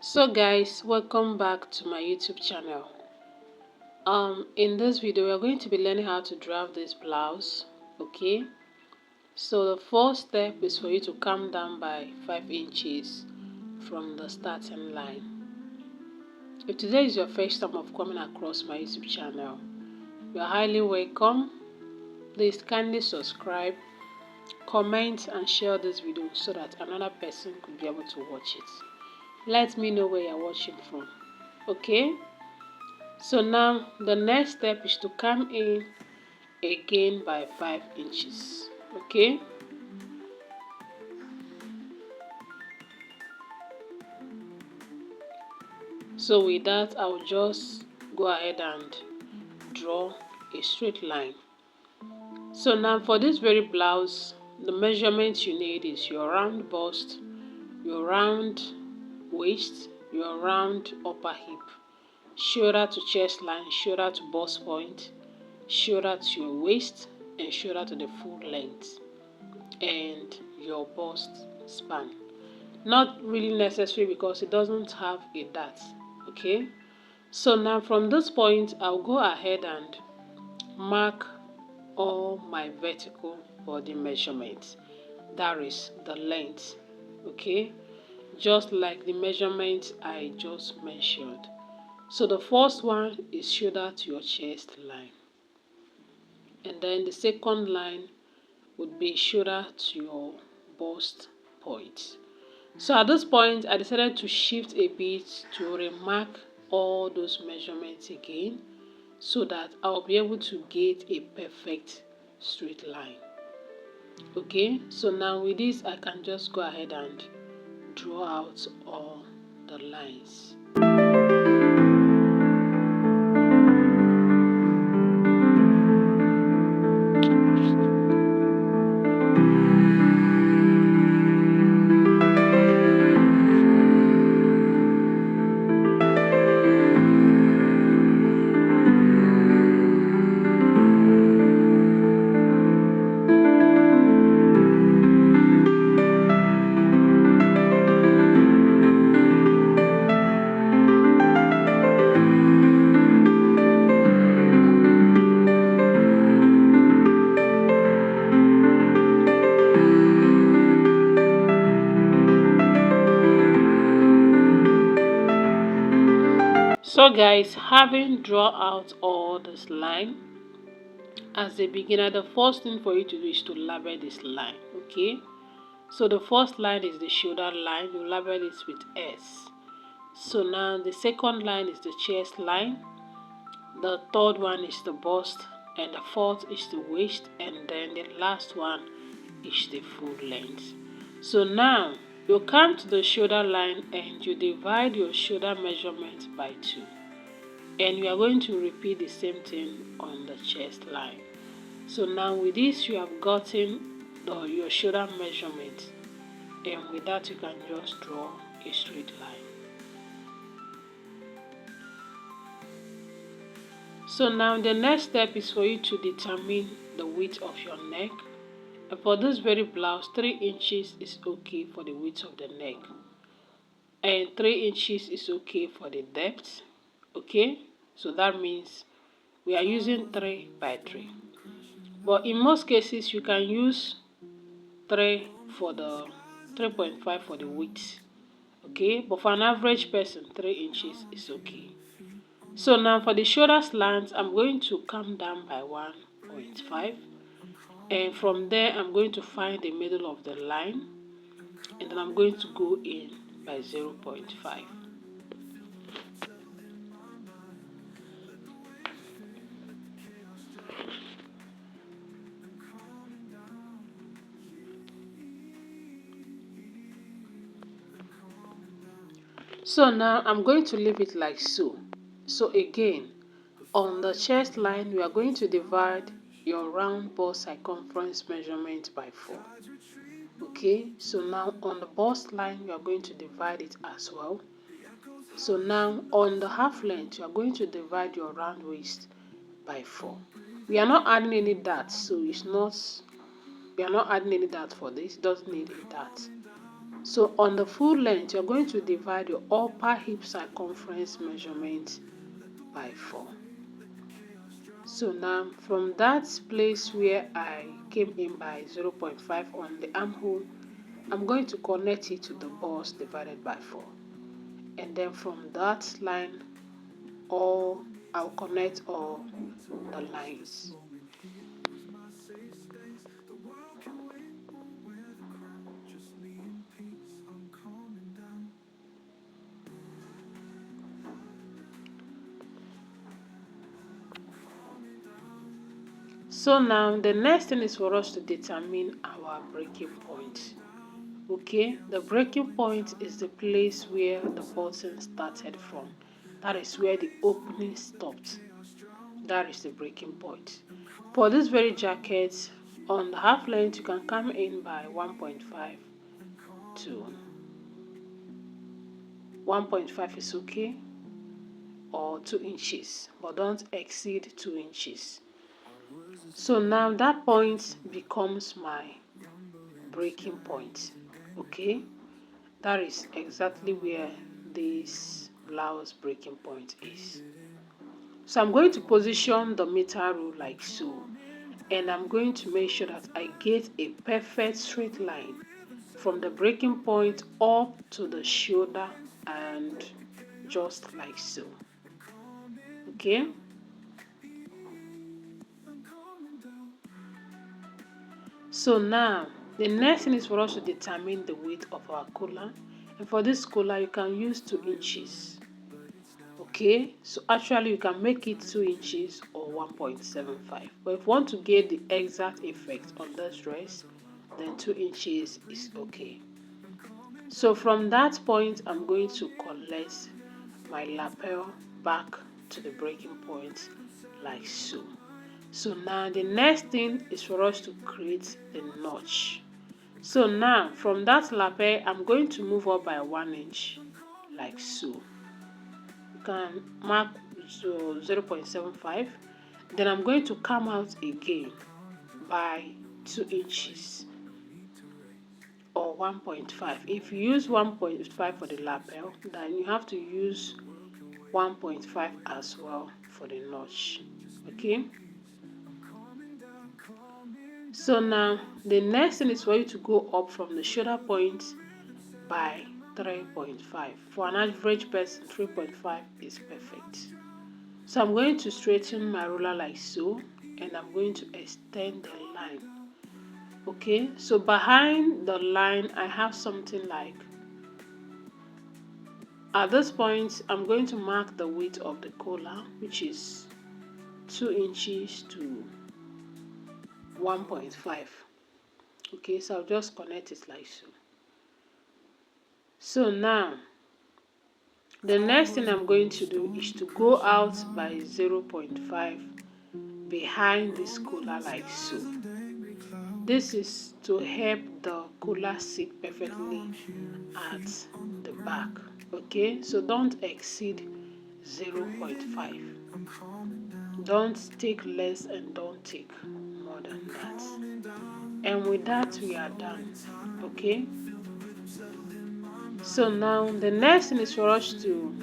So guys, welcome back to my YouTube channel. In this video we are going to be learning how to draw this blouse. Okay, so the first step is for you to come down by 5 inches from the starting line. If today is your first time of coming across my YouTube channel, you are highly welcome. Please kindly subscribe, comment and share this video so that another person could be able to watch it. Let me know where you are watching from. Okay, so now the next step is to come in again by 5 inches. Okay, so with that I'll just go ahead and draw a straight line. So now for this very blouse, the measurements you need is your round bust, your round waist, your round upper hip, shoulder to chest line, shoulder to bust point, shoulder to your waist, and shoulder to the full length, and your bust span. Not really necessary because it doesn't have a dart. Okay, so now from this point I'll go ahead and mark all my vertical body measurements, that is the length. Okay, just like the measurements I just mentioned. So the first one is shoulder to your chest line, and then the second line would be shoulder to your bust point. So at this point I decided to shift a bit to remark all those measurements again, so that I'll be able to get a perfect straight line. Okay, so now with this I can just go ahead and draw out all the lines. So guys, having drawn out all this line, as a beginner the first thing for you to do is to label this line. Okay, so the first line is the shoulder line, you label it with S. So now the second line is the chest line, the third one is the bust, and the fourth is the waist, and then the last one is the full length. So now you come to the shoulder line and you divide your shoulder measurement by 2, and you are going to repeat the same thing on the chest line. So now with this you have gotten your shoulder measurement, and with that you can just draw a straight line. So now the next step is for you to determine the width of your neck. And for this very blouse, 3 inches is okay for the width of the neck, and 3 inches is okay for the depth. Okay, so that means we are using 3 by 3, but in most cases you can use 3 for the 3.5 for the width. Okay, but for an average person 3 inches is okay. So now for the shoulder slant, I'm going to come down by 1.5, and from there I'm going to find the middle of the line, and then I'm going to go in by 0.5. So now I'm going to leave it like so. So again, on the chest line we are going to divide your round bust circumference measurement by 4. Okay, so now on the bust line you are going to divide it as well. So now on the half length you are going to divide your round waist by 4. We are not adding any dart, so we are not adding any dart for this, it doesn't need a dart. So on the full length, you're going to divide your upper hip circumference measurement by 4. So now from that place where I came in by 0.5 on the armhole, I'm going to connect it to the bust divided by 4. And then from that line, I'll connect all the lines. So now the next thing is for us to determine our breaking point. Okay, the breaking point is the place where the button started from. That is where the opening stopped. That is the breaking point. For this very jacket, on the half length, you can come in by 1.5 to 1.5 is okay, or 2 inches, but don't exceed 2 inches. So now that point becomes my breaking point. Okay, that is exactly where this blouse breaking point is. So I'm going to position the meter rule like so, and I'm going to make sure that I get a perfect straight line from the breaking point up to the shoulder, and just like so. Okay, so now the next thing is for us to determine the width of our collar, and for this collar you can use 2 inches. Okay, so actually you can make it 2 inches or 1.75, but if you want to get the exact effect on this dress, then 2 inches is okay. So from that point, I'm going to collect my lapel back to the breaking point like so. So now the next thing is for us to create the notch. So now from that lapel, I'm going to move up by 1 inch like so. You can mark 0.75. Then I'm going to come out again by 2 inches. Or 1.5. If you use 1.5 for the lapel, then you have to use 1.5 as well for the notch. Okay, so now the next thing is for you to go up from the shoulder point by 3.5. For an average person, 3.5 is perfect. So I'm going to straighten my ruler like so, and I'm going to extend the line. Okay, so behind the line I have something like, at this point I'm going to mark the width of the collar, which is 2 inches to 1.5. Okay, so I'll just connect it like so. So now the next thing I'm going to do is to go out by 0.5 behind this collar like so. This is to help the collar sit perfectly at the back. Okay, so don't exceed 0.5. Don't take less and don't take more than that. And with that we are done. Okay, so now the next thing is for us to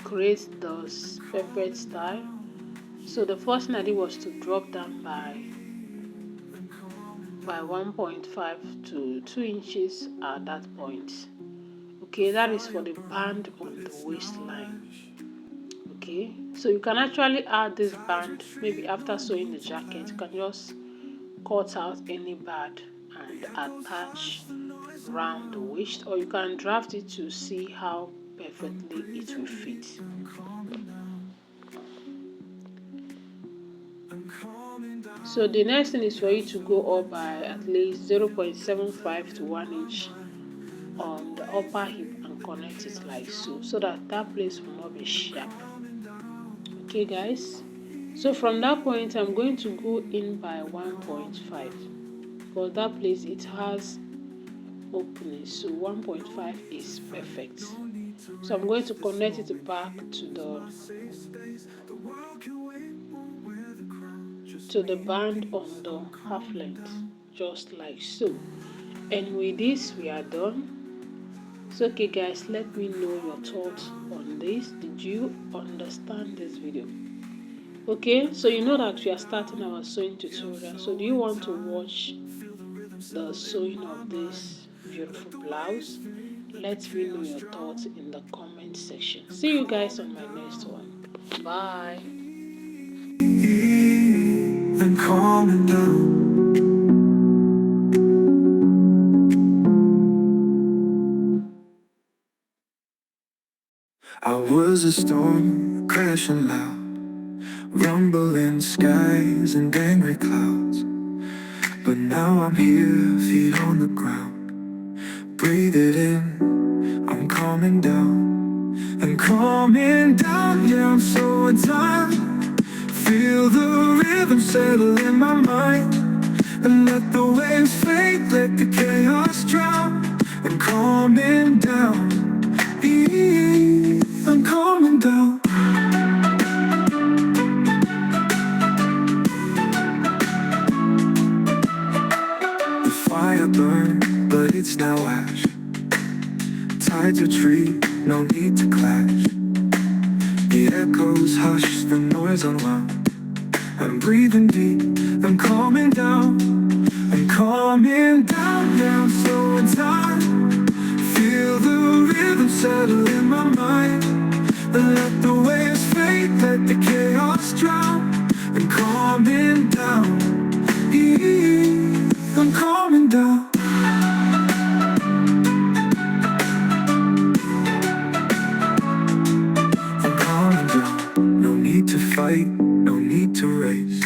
create the perfect style. So the first thing I did was to drop down by 1.5 to 2 inches at that point. Okay, that is for the band on the waistline. Okay, so you can actually add this band maybe after sewing the jacket. You can just cut out any band and attach round the waist, or you can draft it to see how perfectly it will fit. So the next thing is for you to go up by at least 0.75 to 1 inch on the upper hip and connect it like so, so that that place will not be sharp. Okay guys, so from that point I'm going to go in by 1.5 because that place it has opening, so 1.5 is perfect. So I'm going to connect it back to the band on the half length, just like so. And with this, we are done. So okay guys, let me know your thoughts on this. Did you understand this video? Okay, so you know that we are starting our sewing tutorial. So do you want to watch the sewing of this beautiful blouse? Let me know your thoughts in the comment section. See you guys on my next one. Bye. Then calming down. I was a storm crashing loud, rumbling skies and angry clouds. But now I'm here, feet on the ground. Breathe it in, I'm calming down. I'm calming down, yeah, I'm so done. Feel the rhythm settle in my mind. And let the waves fade, let the chaos drown. I'm calming down. I'm calming down. The fire burned, but it's now ash. Tides retreat, no need to clash. The echoes hush, the noise unwound. I'm breathing deep, I'm calming down. I'm calming down, now I'm slowing down. Feel the rhythm settle in my mind. And let the waves fade, let the chaos drown. I'm calming down. I'm calming down. I'm calming down. No need to fight, no need to race.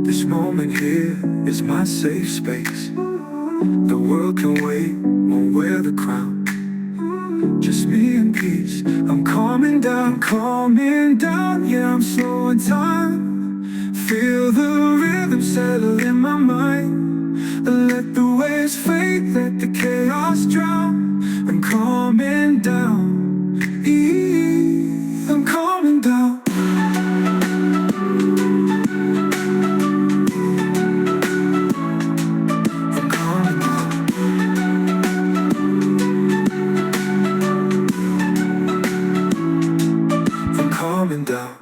This moment here is my safe space. The world can wait, won't wear the crown. Just me and peace. I'm calming down, yeah, I'm slowing time. Feel the rhythm settle in my mind. Let the waves fade, let the chaos drown. I'm calming down. I'm calming down. I'm calming down. I'm calming down.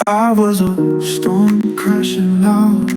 I was a storm crashing loud.